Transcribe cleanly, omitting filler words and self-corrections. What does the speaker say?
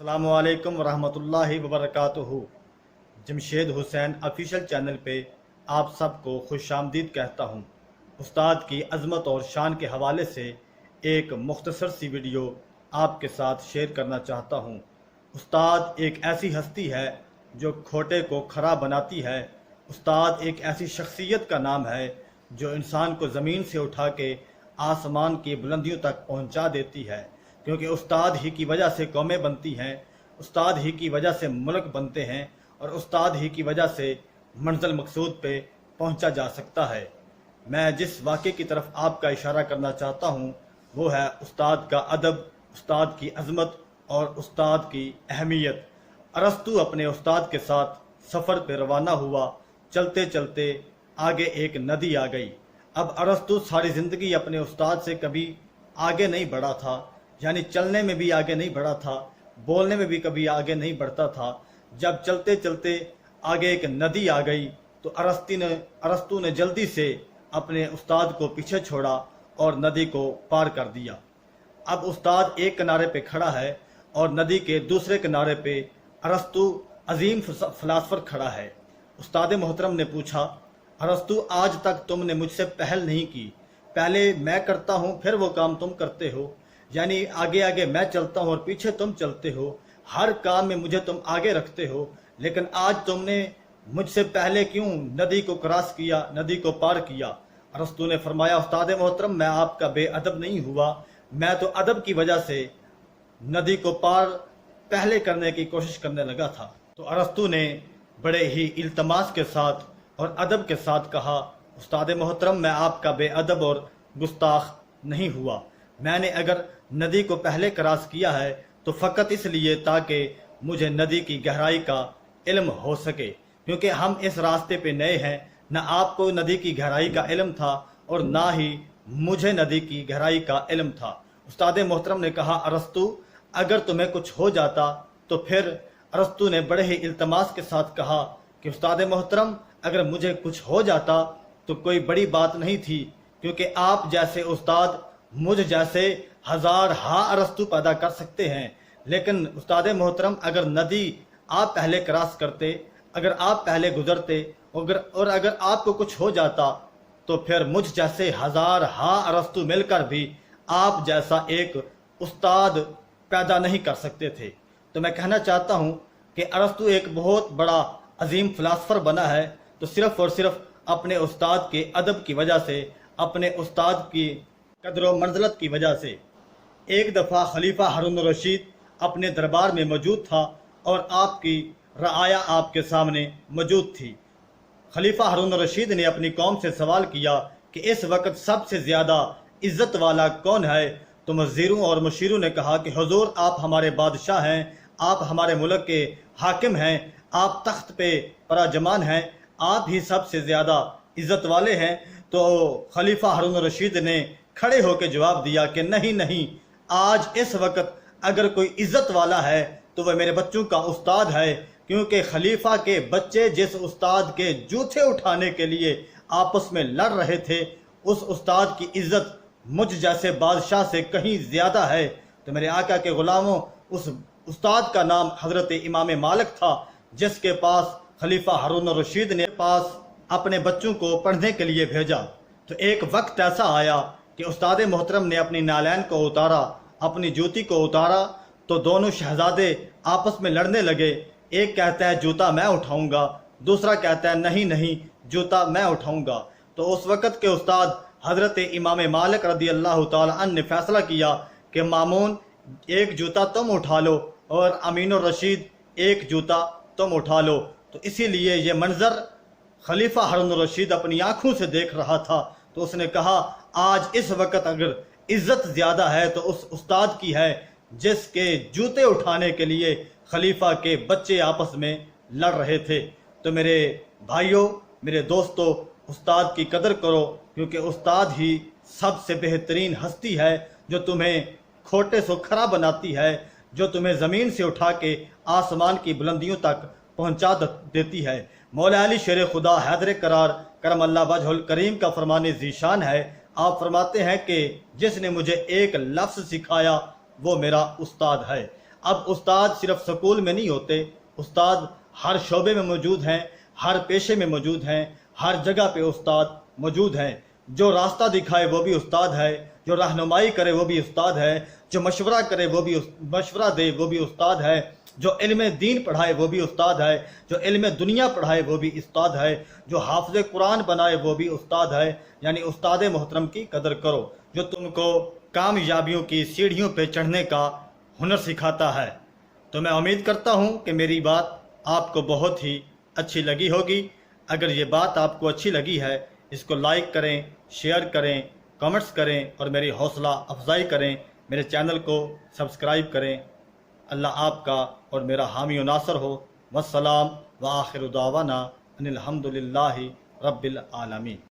अस्सलामुअलैकुम वरहमतुल्लाहि वबरकातुहू। Jamshed Hussain official channel पे आप सबको खुशामदीद कहता हूँ। उस्ताद की अज़मत और शान के हवाले से एक मुख्तसर सी वीडियो आपके साथ शेयर करना चाहता हूँ। उस्ताद एक ऐसी हस्ती है जो खोटे को खरा बनाती है। उस्ताद एक ऐसी शख्सियत का नाम है जो इंसान को ज़मीन से उठा के आसमान की बुलंदियों तक पहुँचा देती है, क्योंकि उस्ताद ही की वजह से कौमें बनती हैं, उस्ताद ही की वजह से मुल्क बनते हैं और उस्ताद ही की वजह से मंजिल मकसूद पे पहुंचा जा सकता है। मैं जिस वाक़े की तरफ आपका इशारा करना चाहता हूं वो है उस्ताद का अदब, उस्ताद की अज़मत और उस्ताद की अहमियत। अरस्तू अपने उस्ताद के साथ सफ़र पे रवाना हुआ। चलते चलते आगे एक नदी आ गई। अब अरस्तू सारी ज़िंदगी अपने उस्ताद से कभी आगे नहीं बढ़ा था, यानी चलने में भी आगे नहीं बढ़ा था, बोलने में भी कभी आगे नहीं बढ़ता था। जब चलते चलते आगे एक नदी आ गई तो अरस्तू ने जल्दी से अपने उस्ताद को पीछे छोड़ा और नदी को पार कर दिया। अब उस्ताद एक किनारे पे खड़ा है और नदी के दूसरे किनारे पे अरस्तू अजीम फ़िलासफ़र खड़ा है। उस्ताद मोहतरम ने पूछा, अरस्तू आज तक तुमने मुझसे पहल नहीं की, पहले मैं करता हूँ फिर वो काम तुम करते हो, यानी आगे आगे मैं चलता हूँ और पीछे तुम चलते हो, हर काम में मुझे तुम आगे रखते हो, लेकिन आज तुमने मुझसे पहले क्यों नदी को क्रॉस किया, नदी को पार किया। अरस्तू ने फरमाया, उस्ताद मोहतरम मैं आपका बेअदब नहीं हुआ, मैं तो अदब की वजह से नदी को पार पहले करने की कोशिश करने लगा था। तो अरस्तू ने बड़े ही इल्तमास के साथ और अदब के साथ कहा, उस्ताद मोहतरम मैं आपका बेअदब और गुस्ताख नहीं हुआ, मैंने अगर नदी को पहले क्रॉस किया है तो फ़कत इसलिए ताकि मुझे नदी की गहराई का इल्म हो सके, क्योंकि हम इस रास्ते पे नए हैं, न आपको नदी की गहराई का इल्म था और ना ही मुझे नदी की गहराई का इल्म था। उस्ताद मोहतरम ने कहा, अरस्तू अगर तुम्हें कुछ हो जाता तो फिर अरस्तू ने बड़े ही इल्तमास के साथ कहा कि उस्ताद मोहतरम अगर मुझे कुछ हो जाता तो कोई बड़ी बात नहीं थी, क्योंकि आप जैसे उस्ताद मुझ जैसे हजार अरस्तू पैदा कर सकते हैं, लेकिन उस्ताद मोहतरम अगर नदी आप पहले क्रॉस करते, अगर आप पहले गुजरते और अगर आपको कुछ हो जाता तो फिर मुझ जैसे हजार अरस्तू मिलकर भी आप जैसा एक उस्ताद पैदा नहीं कर सकते थे। तो मैं कहना चाहता हूँ कि अरस्तू एक बहुत बड़ा अजीम फ़िलासफ़र बना है तो सिर्फ़ और सिर्फ अपने उस्ताद के अदब की वजह से, अपने उस्ताद की कदर व मंज़लत की वजह से। एक दफ़ा खलीफा हारून रशीद अपने दरबार में मौजूद था और आपकी रआया आपके सामने मौजूद थी। खलीफा हारून रशीद ने अपनी कौम से सवाल किया कि इस वक्त सबसे ज़्यादा इज़्ज़त वाला कौन है। तो वज़ीरों और मुशीरों ने कहा कि हुज़ूर आप हमारे बादशाह हैं, आप हमारे मुल्क के हाकिम हैं, आप तख्त पे पराजमान हैं, आप ही सबसे ज़्यादा इज़्ज़त वाले हैं। तो खलीफा हारून रशीद ने खड़े होकर जवाब दिया कि नहीं नहीं, आज इस वक्त अगर कोई इज़्ज़त वाला है तो वह मेरे बच्चों का उस्ताद है, क्योंकि खलीफा के बच्चे जिस उस्ताद के जूते उठाने के लिए आपस में लड़ रहे थे, उस उस्ताद की इज़्ज़त मुझ जैसे बादशाह से कहीं ज़्यादा है। तो मेरे आका के ग़ुलामों, उस उस्ताद का नाम हज़रत इमाम मालिक था, जिसके पास खलीफा हारून रशीद ने पास अपने बच्चों को पढ़ने के लिए भेजा। तो एक वक्त ऐसा आया कि उस्ताद मोहतरम ने अपनी नालैन को उतारा, अपनी जूती को उतारा, तो दोनों शहजादे आपस में लड़ने लगे। एक कहता है जूता मैं उठाऊंगा, दूसरा कहता है नहीं नहीं जूता मैं उठाऊंगा। तो उस वक़्त के उस्ताद हज़रत इमाम मालिक रज़ी अल्लाह तआला अन्हु ने फ़ैसला किया कि मामून एक जूता तुम उठा लो और अमीन रशीद एक जूता तुम उठा लो। तो इसीलिए ये मंज़र खलीफा हारून रशीद अपनी आँखों से देख रहा था। तो उसने कहा, आज इस वक्त अगर इज़्ज़त ज़्यादा है तो उस उस्ताद की है जिसके जूते उठाने के लिए खलीफा के बच्चे आपस में लड़ रहे थे। तो मेरे भाइयों, मेरे दोस्तों, उस्ताद की कदर करो, क्योंकि उस्ताद ही सबसे बेहतरीन हस्ती है जो तुम्हें खोटे से खरा बनाती है, जो तुम्हें ज़मीन से उठा के आसमान की बुलंदियों तक पहुँचा देती है। मौला अली शेर खुदा हैदर करार करम अल्लाह वजहुल करीम का फरमाने ज़ीशान है। आप फरमाते हैं कि जिसने मुझे एक लफ्ज़ सिखाया वो मेरा उस्ताद है। اب استاد صرف سکول میں نہیں ہوتے، استاد ہر شعبے میں موجود ہیں، ہر پیشے میں موجود ہیں، ہر جگہ پہ استاد موجود ہیں۔ جو راستہ دکھائے وہ بھی استاد ہے، جو رہنمائی کرے وہ بھی استاد ہے، جو مشورہ کرے وہ بھی مشورہ دے وہ بھی استاد ہے، جو علم دین پڑھائے وہ بھی استاد ہے، جو علم دنیا پڑھائے وہ بھی استاد ہے، جو حافظ قرآن بنائے وہ بھی استاد ہے۔ یعنی استاد محترم کی قدر کرو، جو تم کو کامیابیوں کی سیڑھیوں پہ چڑھنے کا ہنر سکھاتا ہے۔ تو میں امید کرتا ہوں کہ میری بات آپ کو بہت ہی اچھی لگی ہوگی۔ اگر یہ بات آپ کو اچھی لگی ہے، اس کو لائک کریں، شیئر کریں، کمنٹس کریں اور میری حوصلہ افزائی کریں، میرے چینل کو سبسکرائب کریں۔ اللہ آپ کا اور میرا حامی و ناصر ہو۔ والسلام وآخر دعوانا ان الحمد للہ رب العالمین۔